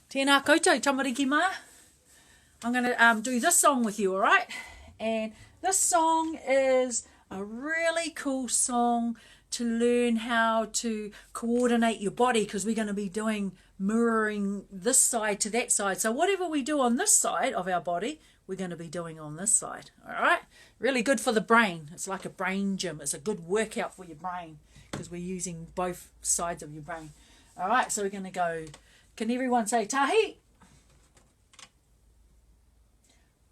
Tēnā koutou, tamariki mā. I'm going to do this song with you, all right? And this song is a really cool song to learn how to coordinate your body, because we're going to be doing mirroring this side to that side. So whatever we do on this side of our body, we're going to be doing on this side, all right? Really good for the brain. It's like a brain gym. It's a good workout for your brain because we're using both sides of your brain. All right, so we're going to go. Can everyone say tahi,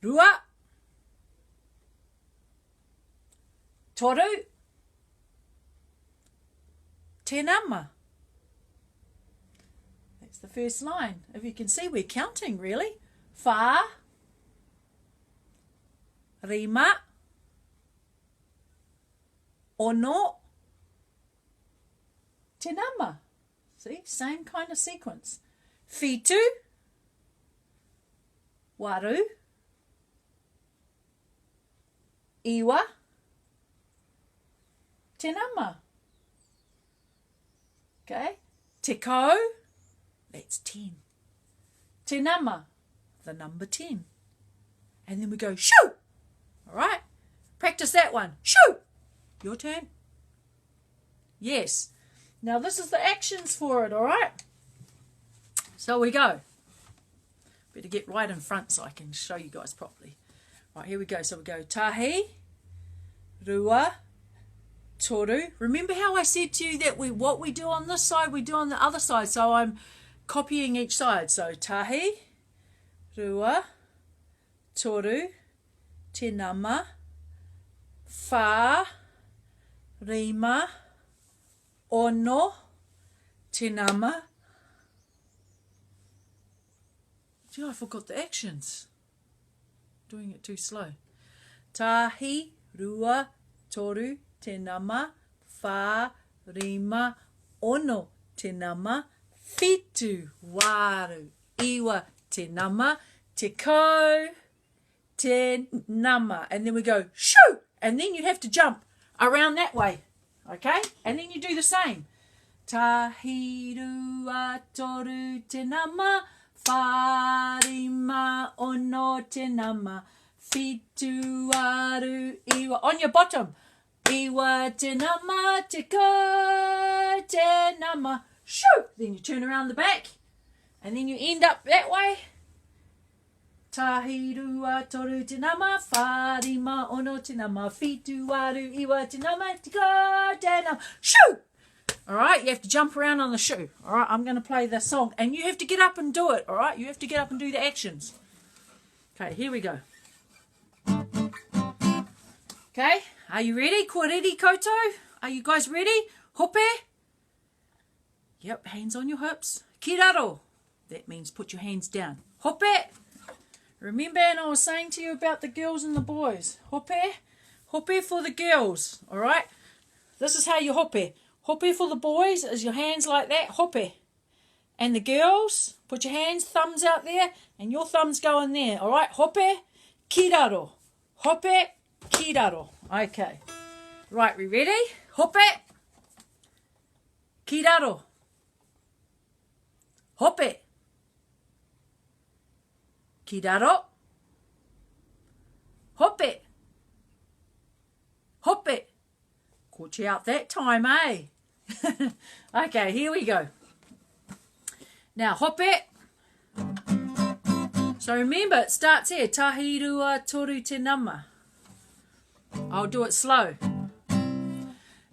rua, toru, te nama? That's the first line. If you can see, we're counting, really. Whā, rima, ono, te nama. See, same kind of sequence. Whitu, waru, iwa, te nama. Okay, te kau, that's 10. Te nama, the number 10. And then we go shoo. All right, practice that one. Shoo. Your turn. Yes. Now this is the actions for it, all right? So we go. Better get right in front so I can show you guys properly. Right, here we go. So we go tahi, rua, toru. Remember how I said to you that what we do on this side, we do on the other side. So I'm copying each side. So tahi, rua, toru, te nama, whā, rima, ono, te nama. Gee, I forgot the actions. Doing it too slow. Tahi, rua, toru, te nama, whā, rima, ono, te nama, whitu, waru, iwa, te nama, te kau, te nama. And then we go shoo, and then you have to jump around that way. Okay, and then you do the same. Tahi, rua, toru, te nama, whā, rima, ono, te nama, whitu, waru, iwa. On your bottom. Iwa, te nama, te kau, te nama. Shoo! Then you turn around the back, and then you end up that way. Tahi, rua, toru, te nama, whā, rima, ono, te nama, whitu, waru, iwa, te nama, te kau, te nama. Shoo! All right, you have to jump around on the shoe. All right, I'm going to play the song, and you have to get up and do it. All right, you have to get up and do the actions. Okay, here we go. Okay, are you ready? Kōreri koutou? Are you guys ready? Hope. Yep, hands on your hips. Ki raro. That means put your hands down. Hope. Remember, and I was saying to you about the girls and the boys. Hope. Hope for the girls. All right, this is how you hope. Hope for the boys is your hands like that. Hope. And the girls, put your hands, thumbs out there, and your thumbs go in there. All right, hope, ki raro. Hope, ki raro. Okay. Right, we ready? Hope, ki raro. Hope, ki raro. Hope. Hope. Caught you out that time, eh? Okay, here we go. Now, hope. So remember, it starts here. Tahi, rua, toru, te nama. I'll do it slow.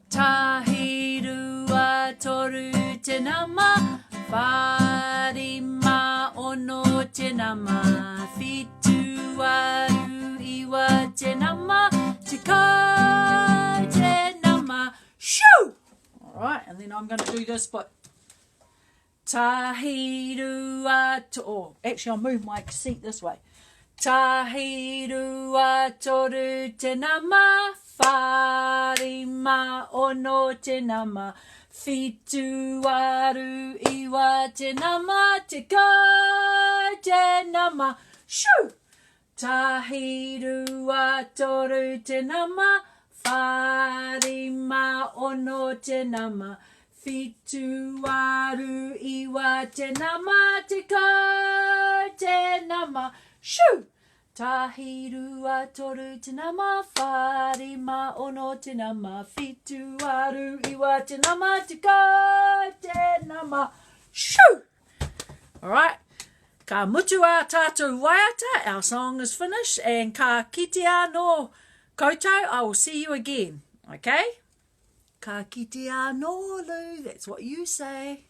Tahi, rua, toru, te nama, whā, rima, ono, te nama, whitu, waru, iwa, te nama, te kau, te nama, shoo! All right, and then I'm going to do this, but tahi, rua, actually I'll move my seat this way. Tahi, rua, toru, te nama, whā, rima, ono, te nama, whitu, waru, iwa, te nama, te kau, te nama, shoo! Tahi, rua, toru, te nama, whā, rima, ono, te nama, Whitu waru iwa te nama te ko te nama. Shoo! Tahi rua toru te nama, whare ma ono te nama. Whitu waru iwa te nama te ko te nama. Shoo! All right. Ka mutu a tātou waiata. Our song is finished. And ka kitea no koutou. I will see you again. Okay? Ka kitea no Lou. That's what you say.